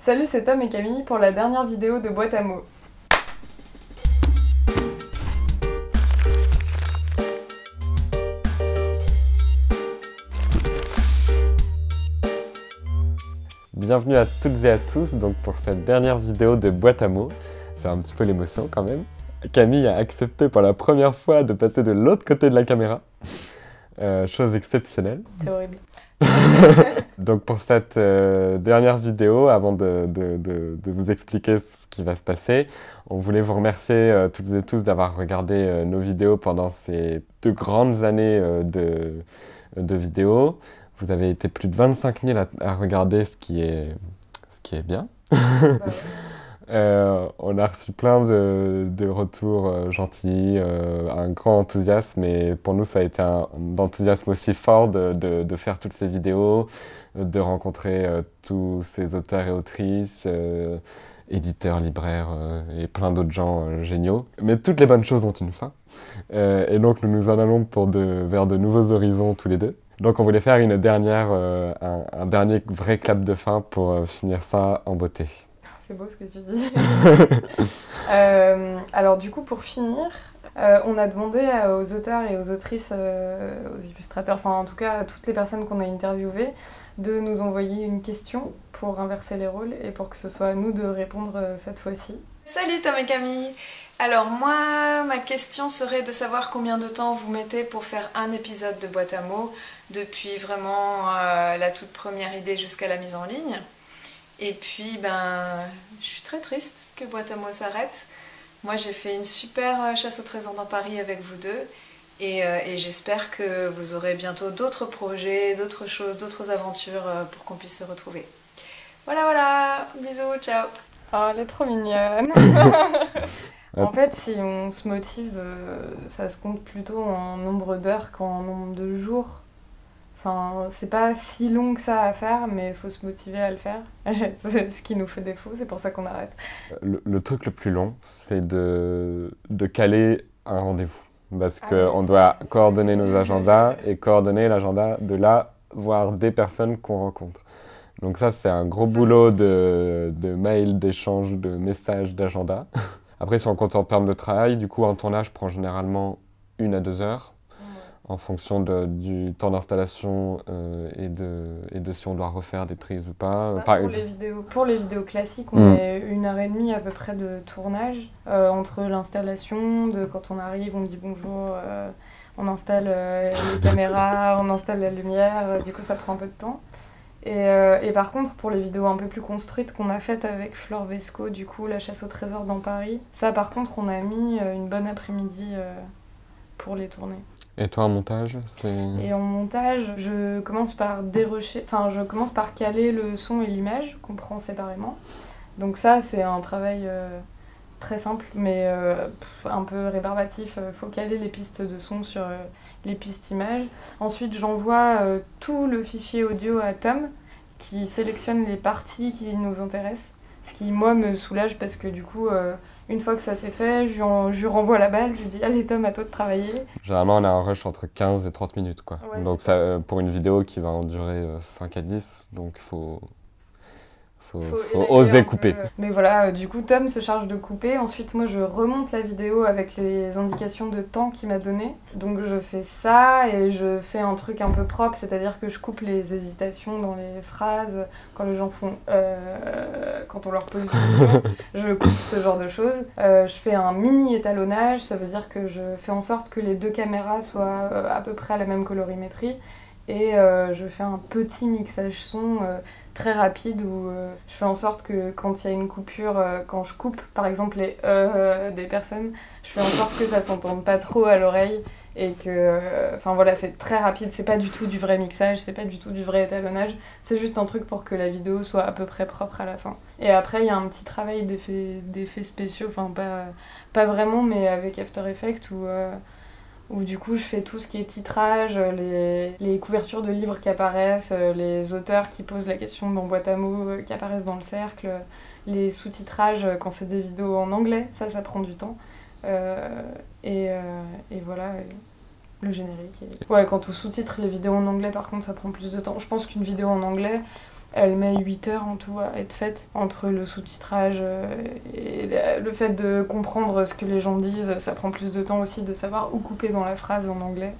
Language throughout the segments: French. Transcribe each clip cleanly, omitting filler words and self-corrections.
Salut, c'est Tom et Camille pour la dernière vidéo de Boîte à mots. Bienvenue à toutes et à tous donc pour cette dernière vidéo de Boîte à mots. C'est un petit peu l'émotion quand même. Camille a accepté pour la première fois de passer de l'autre côté de la caméra. Chose exceptionnelle. C'est horrible. Donc pour cette dernière vidéo, avant de vous expliquer ce qui va se passer, on voulait vous remercier toutes et tous d'avoir regardé nos vidéos pendant ces 2 grandes années de vidéos. Vous avez été plus de 25 000 à regarder, ce qui est bien. Bah ouais. On a reçu plein de retours gentils, un grand enthousiasme, et pour nous ça a été un enthousiasme aussi fort de faire toutes ces vidéos, de rencontrer tous ces auteurs et autrices, éditeurs, libraires et plein d'autres gens géniaux. Mais toutes les bonnes choses ont une fin, et donc nous nous en allons vers de nouveaux horizons tous les deux. Donc on voulait faire un dernier vrai clap de fin pour finir ça en beauté. C'est beau ce que tu dis. Alors du coup, pour finir, on a demandé aux auteurs et aux autrices, aux illustrateurs, enfin en tout cas à toutes les personnes qu'on a interviewées, de nous envoyer une question pour inverser les rôles et pour que ce soit à nous de répondre cette fois-ci. Salut Tom et Camille. Alors moi, ma question serait de savoir combien de temps vous mettez pour faire un épisode de Boîte à mots, depuis vraiment la toute première idée jusqu'à la mise en ligne. Et puis, je suis très triste que Boîte à mots s'arrête. Moi, j'ai fait une super chasse au trésor dans Paris avec vous deux. Et j'espère que vous aurez bientôt d'autres projets, d'autres choses, d'autres aventures pour qu'on puisse se retrouver. Voilà, bisous, ciao. Oh, elle est trop mignonne. En fait, si on se motive, ça se compte plutôt en nombre d'heures qu'en nombre de jours. Enfin, c'est pas si long que ça à faire, mais il faut se motiver à le faire. C'est ce qui nous fait défaut, c'est pour ça qu'on arrête. Le truc le plus long, c'est de caler un rendez-vous. Parce Ah qu'on oui, doit c'est coordonner nos agendas et coordonner l'agenda de là, voire des personnes qu'on rencontre. Donc ça, c'est un gros boulot de mails, d'échanges, de messages, d'agenda. Après, si on compte en termes de travail, du coup, un tournage prend généralement 1 à 2 heures. En fonction du temps d'installation et de si on doit refaire des prises ou pas. Pour les vidéos classiques, on met 1h30 à peu près de tournage entre l'installation, quand on arrive, on dit bonjour, on installe les caméras, on installe la lumière, du coup ça prend un peu de temps. Et par contre, pour les vidéos un peu plus construites qu'on a faites avec Flore Vesco, du coup, la chasse au trésor dans Paris, ça par contre, on a mis une bonne après-midi pour les tourner. Et toi, en montage, Et en montage, je commence par je commence par caler le son et l'image qu'on prend séparément. Donc ça, c'est un travail très simple, mais un peu rébarbatif. Il faut caler les pistes de son sur les pistes images. Ensuite, j'envoie tout le fichier audio à Tom, qui sélectionne les parties qui nous intéressent. Ce qui, moi, me soulage parce que du coup, une fois que ça c'est fait, je lui renvoie la balle, je lui dis « Allez Tom, à toi de travailler ». Généralement, on a un rush entre 15 et 30 minutes, quoi. Ouais, donc ça, pour une vidéo qui va en durer 5 à 10, donc il faut oser couper. Mais voilà, du coup, Tom se charge de couper. Ensuite, moi, je remonte la vidéo avec les indications de temps qu'il m'a données. Donc, je fais ça et je fais un truc un peu propre, c'est-à-dire que je coupe les hésitations dans les phrases. Quand les gens font quand on leur pose une question, je coupe ce genre de choses. Je fais un mini étalonnage, ça veut dire que je fais en sorte que les 2 caméras soient à peu près à la même colorimétrie. Et je fais un petit mixage son très rapide où je fais en sorte que quand il y a une coupure, quand je coupe par exemple les des personnes, je fais en sorte que ça s'entende pas trop à l'oreille et que, enfin voilà, c'est très rapide, c'est pas du tout du vrai mixage, c'est pas du tout du vrai étalonnage, c'est juste un truc pour que la vidéo soit à peu près propre à la fin. Et après il y a un petit travail d'effets spéciaux, enfin pas vraiment, mais avec After Effects où du coup je fais tout ce qui est titrage, les couvertures de livres qui apparaissent, les auteurs qui posent la question dans Boîte à mots qui apparaissent dans le cercle, les sous-titrages quand c'est des vidéos en anglais, ça prend du temps. Et voilà, le générique. Ouais, quand on sous-titre les vidéos en anglais par contre ça prend plus de temps. Je pense qu'une vidéo en anglais, Elle met 8 heures en tout à être faite, entre le sous-titrage et le fait de comprendre ce que les gens disent. Ça prend plus de temps aussi de savoir où couper dans la phrase en anglais.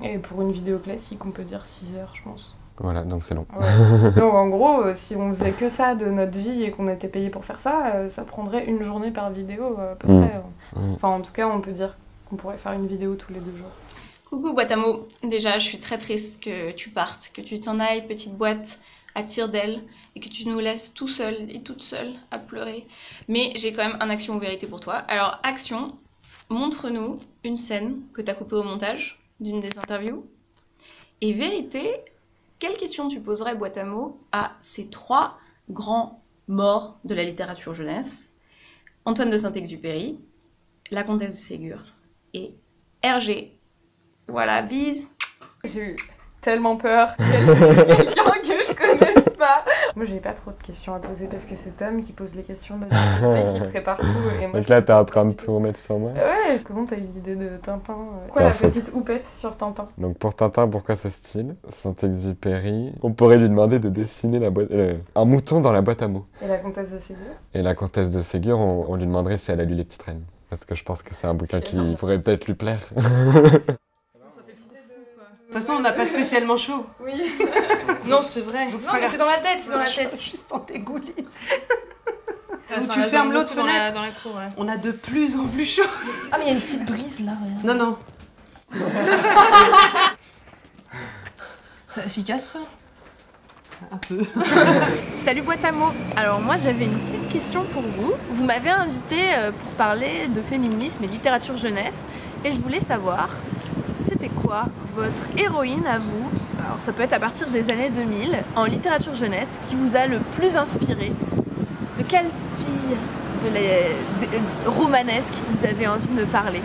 Et pour une vidéo classique, on peut dire 6 heures, je pense. Voilà, donc c'est long. Ouais. Donc en gros, si on faisait que ça de notre vie et qu'on était payé pour faire ça, ça prendrait une journée par vidéo à peu près. Enfin, en tout cas, on peut dire qu'on pourrait faire une vidéo tous les 2 jours. Coucou boîte à mots, déjà je suis très triste que tu partes, que tu t'en ailles, petite boîte à tire d'aile, et que tu nous laisses tout seul et toute seule à pleurer. Mais j'ai quand même un action ou vérité pour toi. Alors action, montre-nous une scène que tu as coupée au montage d'une des interviews. Et vérité, quelle question tu poserais boîte à mots à ces 3 grands morts de la littérature jeunesse? Antoine de Saint-Exupéry, la comtesse de Ségur et Hergé. Voilà, bise. J'ai eu tellement peur qu'elle soit quelqu'un que je connaisse pas. Moi, j'ai pas trop de questions à poser parce que c'est Tom qui pose les questions et qui prépare tout. Et moi, donc là, t'es en train de tout remettre sur moi. Ouais, comment t'as eu l'idée de Tintin? Quoi, la petite houppette sur Tintin? Donc pour Tintin, pourquoi ce style? Saint-Exupéry. On pourrait lui demander de dessiner un mouton dans la boîte à mots. Et la comtesse de Ségur? Et la comtesse de Ségur, on lui demanderait si elle a lu Les Petites Reines. Parce que je pense que c'est un bouquin qui pourrait peut-être lui plaire. De toute façon, on n'a pas spécialement chaud. Oui. Non, c'est vrai. Non, mais c'est dans la tête, c'est dans la tête. Je suis sans dégouline. Donc tu fermes l'autre fenêtre. Dans la cour, ouais. On a de plus en plus chaud. Ah, mais il y a une petite brise là, regarde. Non, non. C'est efficace ça? Un peu. Salut boîte à mots. Alors moi j'avais une petite question pour vous. Vous m'avez invité pour parler de féminisme et littérature jeunesse et je voulais savoir c'était quoi votre héroïne à vous, alors ça peut être à partir des années 2000, en littérature jeunesse, qui vous a le plus inspiré? De quelle fille romanesque vous avez envie de me parler?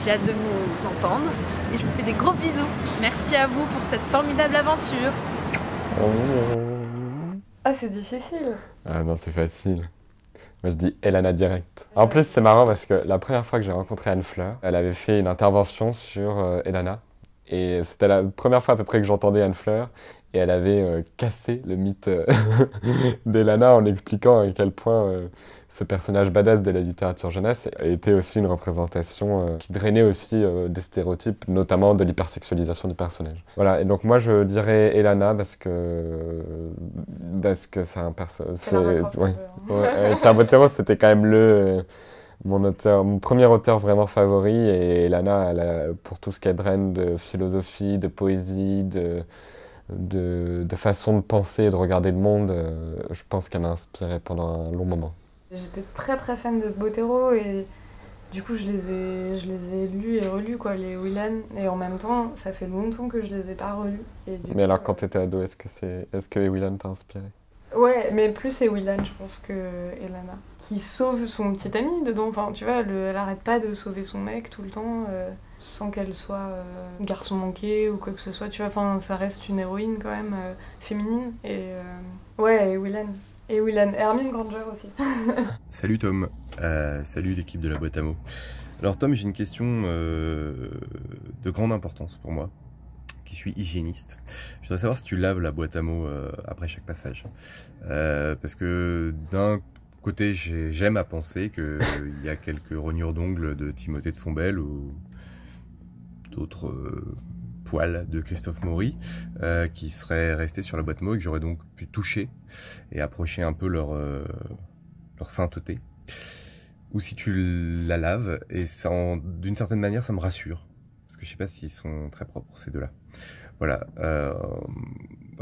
J'ai hâte de vous entendre et je vous fais des gros bisous. Merci à vous pour cette formidable aventure. Ah, c'est difficile. Ah non, c'est facile. Moi, je dis Elana direct. En plus, c'est marrant parce que la première fois que j'ai rencontré Anne Fleur, elle avait fait une intervention sur Elana. Et c'était la première fois à peu près que j'entendais Anne Fleur. Et elle avait cassé le mythe d'Elana en expliquant à quel point ce personnage badass de la littérature jeunesse était aussi une représentation qui drainait aussi des stéréotypes, notamment de l'hypersexualisation du personnage. Voilà, et donc moi je dirais Elana parce que c'est un personnage... Pierre Bottero, c'était quand même mon premier auteur vraiment favori, et Elana, pour tout ce qu'elle draine de philosophie, de poésie, de façon de penser et de regarder le monde, je pense qu'elle m'a inspiré pendant un long moment. J'étais très très fan de Bottero et du coup je les ai lus et relus quoi, les Willan, et en même temps ça fait longtemps que je les ai pas relus. Mais alors quand t'étais ado, est-ce que Willan t'a inspiré? Ouais, mais plus c'est Willan je pense que Elana, qui sauve son petit ami dedans, enfin tu vois, elle arrête pas de sauver son mec tout le temps, sans qu'elle soit garçon manqué ou quoi que ce soit, tu vois, enfin ça reste une héroïne quand même féminine, et ouais, et Willan. Et Willan, Hermine Granger aussi. Salut Tom, salut l'équipe de la boîte à mots. Alors Tom, j'ai une question de grande importance pour moi, qui suis hygiéniste. Je voudrais savoir si tu laves la boîte à mots après chaque passage. Parce que d'un côté, j'aime à penser qu'il y a quelques rognures d'ongles de Timothée de Fontbelle ou d'autres... poils de Christophe Maury qui seraient restés sur la boîte à mots et que j'aurais donc pu toucher et approcher un peu leur sainteté. Ou si tu la laves, et d'une certaine manière ça me rassure, parce que je sais pas s'ils sont très propres ces deux-là. Voilà,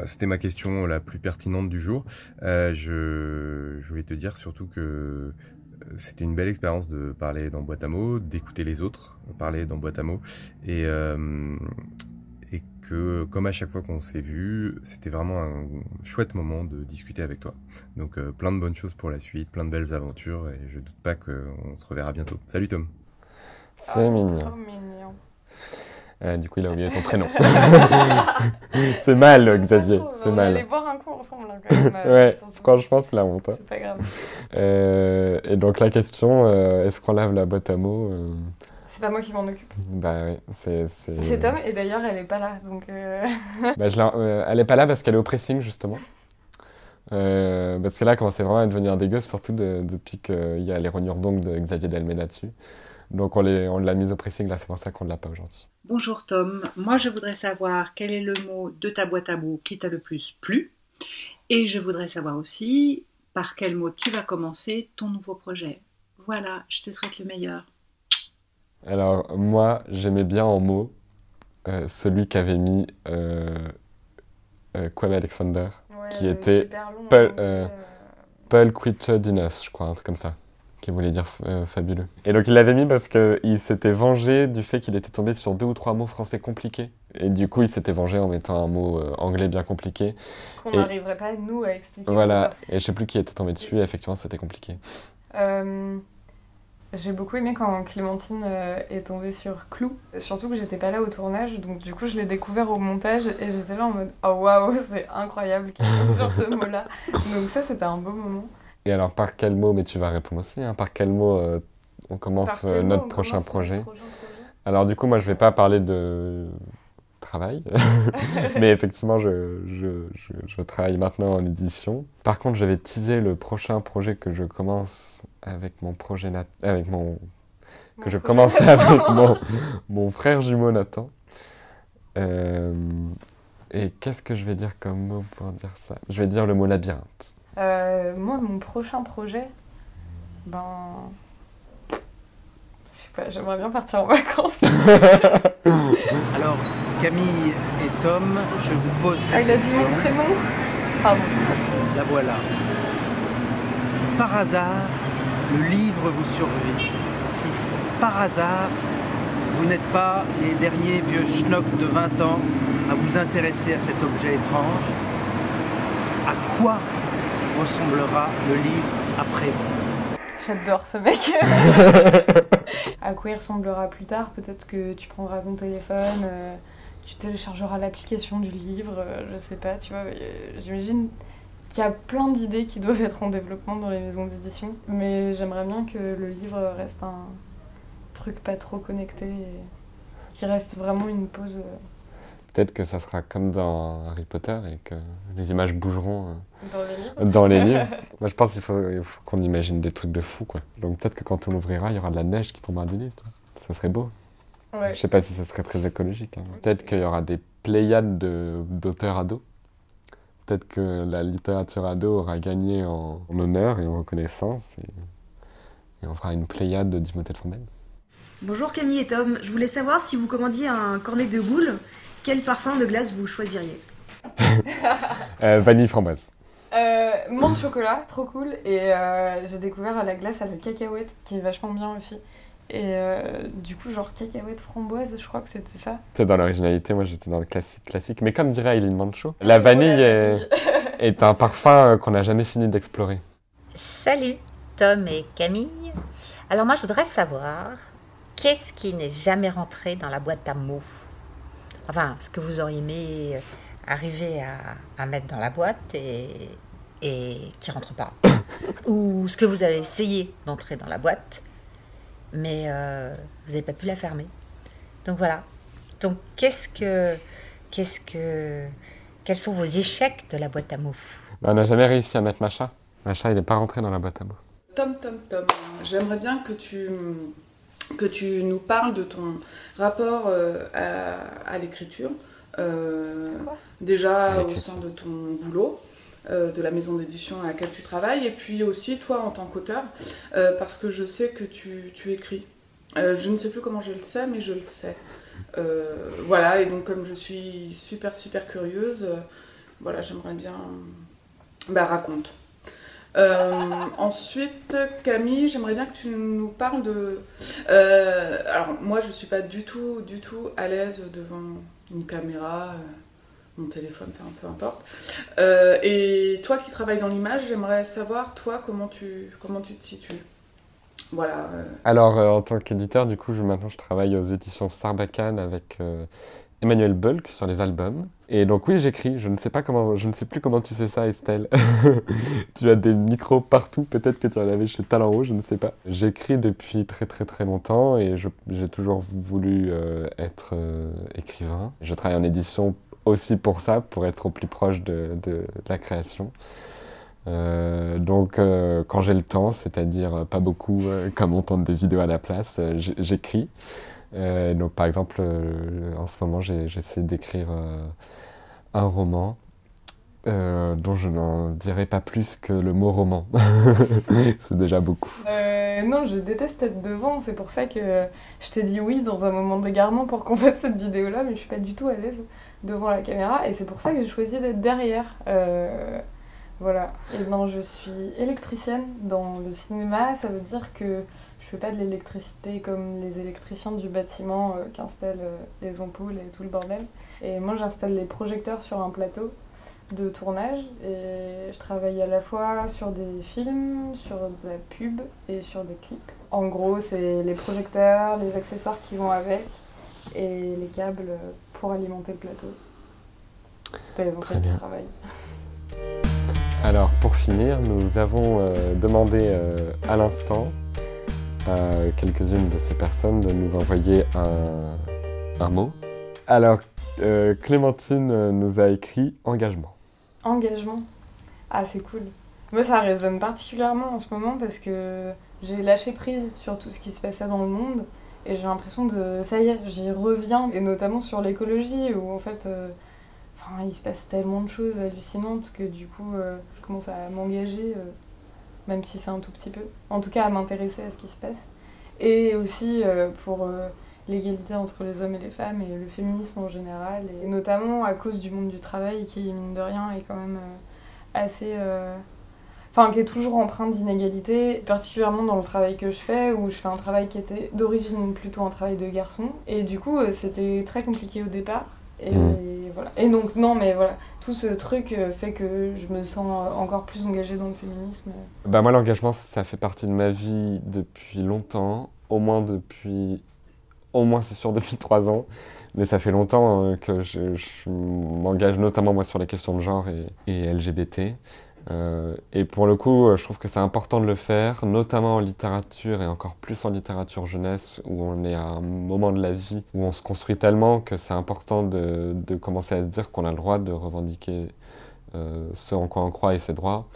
c'était ma question la plus pertinente du jour. Je voulais te dire surtout que c'était une belle expérience de parler dans boîte à mots, d'écouter les autres parler dans boîte à mots, et que, comme à chaque fois qu'on s'est vu, c'était vraiment un chouette moment de discuter avec toi. Donc plein de bonnes choses pour la suite, plein de belles aventures, et je doute pas qu'on se reverra bientôt. Salut Tom. C'est mignon. Trop mignon. Du coup, il a oublié ton prénom. C'est mal, Xavier, c'est mal. On va aller boire un coup ensemble, là, quand même. Ouais, franchement, c'est la honte. Hein. C'est pas grave. Et donc, la question, est-ce qu'on lave la boîte à mots C'est pas moi qui m'en occupe. Bah oui, c'est Tom, et d'ailleurs, elle est pas là, donc... elle est pas là parce qu'elle est au pressing, justement. Parce que là, commençait vraiment à devenir dégueu, surtout depuis qu'il y a les rognures d'ongles de Xavier Delmé dessus. Donc on l'a mise au pressing, là c'est pour ça qu'on ne l'a pas aujourd'hui. Bonjour Tom, moi je voudrais savoir quel est le mot de ta boîte à mots qui t'a le plus plu. Et je voudrais savoir aussi par quel mot tu vas commencer ton nouveau projet. Voilà, je te souhaite le meilleur. Alors moi j'aimais bien en mots celui qu'avait mis Kwame Alexander, qui était Paul Quitudinous, je crois, un truc comme ça, qui voulait dire fabuleux. Et donc il l'avait mis parce qu'il s'était vengé du fait qu'il était tombé sur 2 ou 3 mots français compliqués. Et du coup il s'était vengé en mettant un mot anglais bien compliqué. Qu'on n'arriverait pas, nous, à expliquer. Voilà, et je sais plus qui était tombé dessus, et effectivement c'était compliqué. J'ai beaucoup aimé quand Clémentine est tombée sur Clou. Surtout que j'étais pas là au tournage, donc du coup je l'ai découvert au montage et j'étais là en mode oh waouh, c'est incroyable qu'elle tombe sur ce mot-là. Donc ça c'était un beau moment. Et alors par quel mot, mais tu vas répondre aussi, hein, par quel mot on commence notre prochain projet? Alors du coup moi je vais pas parler de travail, mais effectivement je travaille maintenant en édition. Par contre je vais teaser le prochain projet que je commence avec mon projet avec mon frère jumeau Nathan. Et qu'est-ce que je vais dire comme mot pour dire ça? Je vais dire le mot labyrinthe. Moi mon prochain projet, je sais pas, j'aimerais bien partir en vacances. Alors, Camille et Tom, je vous pose cette il a dit mon prénom. Pardon. La voilà. Si par hasard, le livre vous survit, si par hasard, vous n'êtes pas les derniers vieux schnocks de 20 ans à vous intéresser à cet objet étrange, à quoi ressemblera le livre après vous? J'adore ce mec. À quoi il ressemblera plus tard? Peut-être que tu prendras ton téléphone, tu téléchargeras l'application du livre, je sais pas, tu vois. J'imagine qu'il y a plein d'idées qui doivent être en développement dans les maisons d'édition, mais j'aimerais bien que le livre reste un truc pas trop connecté et qu'il reste vraiment une pause. Peut-être que ça sera comme dans Harry Potter et que les images bougeront Dans les livres. Moi, je pense qu'il faut qu'on imagine des trucs de fou, quoi. Donc peut-être que quand on l'ouvrira, il y aura de la neige qui tombera du livre. Ça serait beau. Ouais. Je sais pas si ça serait très écologique. Hein. Peut-être qu'il y aura des pléiades d'auteurs ados. Peut-être que la littérature ado aura gagné en honneur et en reconnaissance. Et on fera une pléiade de Timothée de Fontaine. Bonjour Camille et Tom, je voulais savoir si vous commandiez un cornet de boules, quel parfum de glace vous choisiriez? Vanille framboise. Menthe chocolat, trop cool. Et j'ai découvert la glace à la cacahuète, qui est vachement bien aussi. Et du coup, genre cacahuète framboise, je crois que c'était ça. C'est dans l'originalité, moi j'étais dans le classique. Mais comme dirait Eileen Mancho, la vanille est un parfum qu'on n'a jamais fini d'explorer. Salut Tom et Camille. Alors moi je voudrais savoir, qu'est-ce qui n'est jamais rentré dans la boîte à mots? Enfin, ce que vous auriez aimé arriver à mettre dans la boîte et qui rentre pas. Ou ce que vous avez essayé d'entrer dans la boîte, mais vous n'avez pas pu la fermer. Donc voilà. Donc quels sont vos échecs de la boîte à mots? On n'a jamais réussi à mettre Macha. Macha, il n'est pas rentré dans la boîte à mots. Tom, j'aimerais bien que tu nous parles de ton rapport à l'écriture. Déjà au sein de ton boulot, de la maison d'édition à laquelle tu travailles, et puis aussi toi en tant qu'auteur, parce que je sais que tu écris. Je ne sais plus comment je le sais, mais je le sais. Voilà, et donc comme je suis super curieuse, voilà, j'aimerais bien... raconte. Ensuite, Camille, j'aimerais bien que tu nous parles de... alors, moi, je suis pas du tout à l'aise devant une caméra, mon téléphone, enfin, peu importe. Et toi qui travailles dans l'image, j'aimerais savoir, toi, comment tu te situes. Voilà. Alors, en tant qu'éditeur, du coup, maintenant, je travaille aux éditions Sarbacane avec Emmanuel Bulk sur les albums. Et donc oui, j'écris. Je ne sais plus comment tu sais ça, Estelle. Tu as des micros partout. Peut-être que tu en avais chez Talent Rouge, je ne sais pas. J'écris depuis très longtemps et j'ai toujours voulu être écrivain. Je travaille en édition aussi pour ça, pour être au plus proche de la création. Donc quand j'ai le temps, c'est-à-dire pas beaucoup comme on tente des vidéos à la place, j'écris. Donc par exemple, en ce moment j'essaie d'écrire un roman dont je n'en dirai pas plus que le mot roman. C'est déjà beaucoup. Non, je déteste être devant, c'est pour ça que je t'ai dit oui dans un moment d'égarement pour qu'on fasse cette vidéo-là, mais je suis pas du tout à l'aise devant la caméra et c'est pour ça que j'ai choisi d'être derrière. Voilà. Et ben, je suis électricienne dans le cinéma, ça veut dire que je fais pas de l'électricité comme les électriciens du bâtiment qui installent les ampoules et tout le bordel. Et moi j'installe les projecteurs sur un plateau de tournage et je travaille à la fois sur des films, sur de la pub et sur des clips. En gros, c'est les projecteurs, les accessoires qui vont avec et les câbles pour alimenter le plateau. T'as les anciens qui travaillent. Alors pour finir, nous avons demandé à l'instant à quelques-unes de ces personnes de nous envoyer un mot. Alors Clémentine nous a écrit « engagement ». Engagement. Ah, c'est cool. Moi, ça résonne particulièrement en ce moment parce que j'ai lâché prise sur tout ce qui se passait dans le monde et j'ai l'impression de... ça y est, j'y reviens. Et notamment sur l'écologie où en fait, il se passe tellement de choses hallucinantes que du coup, je commence à m'engager, même si c'est un tout petit peu. En tout cas, à m'intéresser à ce qui se passe. Et aussi pour... l'égalité entre les hommes et les femmes et le féminisme en général, et notamment à cause du monde du travail qui, mine de rien, est quand même assez... qui est toujours empreint d'inégalité, particulièrement dans le travail que je fais, où je fais un travail qui était d'origine plutôt un travail de garçon, et du coup c'était très compliqué au départ, et voilà. Et donc, non mais voilà, tout ce truc fait que je me sens encore plus engagée dans le féminisme. Bah moi l'engagement ça fait partie de ma vie depuis longtemps, au moins c'est sûr depuis 3 ans, mais ça fait longtemps que je m'engage notamment moi sur les questions de genre et LGBT. Et pour le coup, je trouve que c'est important de le faire, notamment en littérature et encore plus en littérature jeunesse, où on est à un moment de la vie où on se construit tellement que c'est important de commencer à se dire qu'on a le droit de revendiquer ce en quoi on croit et ses droits.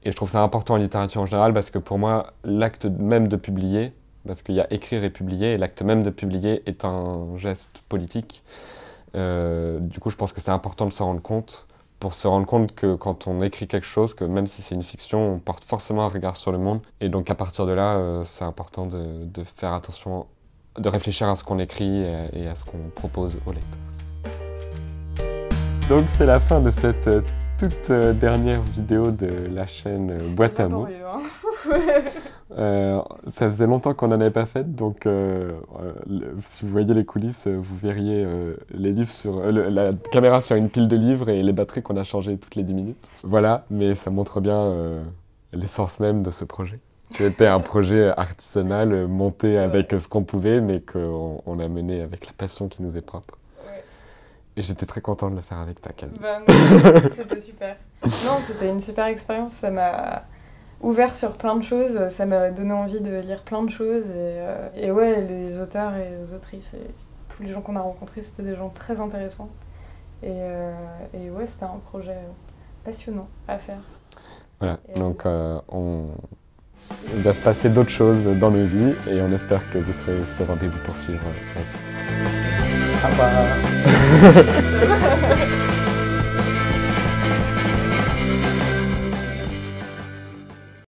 Et je trouve ça important en littérature en général parce que pour moi, l'acte même de publier, parce qu'il y a écrire et publier, et l'acte même de publier est un geste politique. Du coup, je pense que c'est important de s'en rendre compte, pour se rendre compte que quand on écrit quelque chose, que même si c'est une fiction, on porte forcément un regard sur le monde. Et donc à partir de là, c'est important de faire attention, de réfléchir à ce qu'on écrit et à ce qu'on propose au lecteur. Donc c'est la fin de cette toute dernière vidéo de la chaîne Boîte à mots. Ça faisait longtemps qu'on n'en avait pas fait, donc si vous voyez les coulisses, vous verriez les livres sur la caméra sur une pile de livres et les batteries qu'on a changées toutes les 10 minutes. Voilà, mais ça montre bien l'essence même de ce projet. C'était un projet artisanal monté avec ce qu'on pouvait, mais qu'on a mené avec la passion qui nous est propre. Et j'étais très content de le faire avec ta Camille. Bah, c'était super. Non, c'était une super expérience, ça m'a ouvert sur plein de choses, ça m'a donné envie de lire plein de choses. Et ouais, les auteurs et les autrices et tous les gens qu'on a rencontrés, c'était des gens très intéressants. Et ouais, c'était un projet passionnant à faire. Voilà, donc il va se passer d'autres choses dans nos vies et on espère que vous serez sur rendez-vous pour suivre la suite. Au revoir.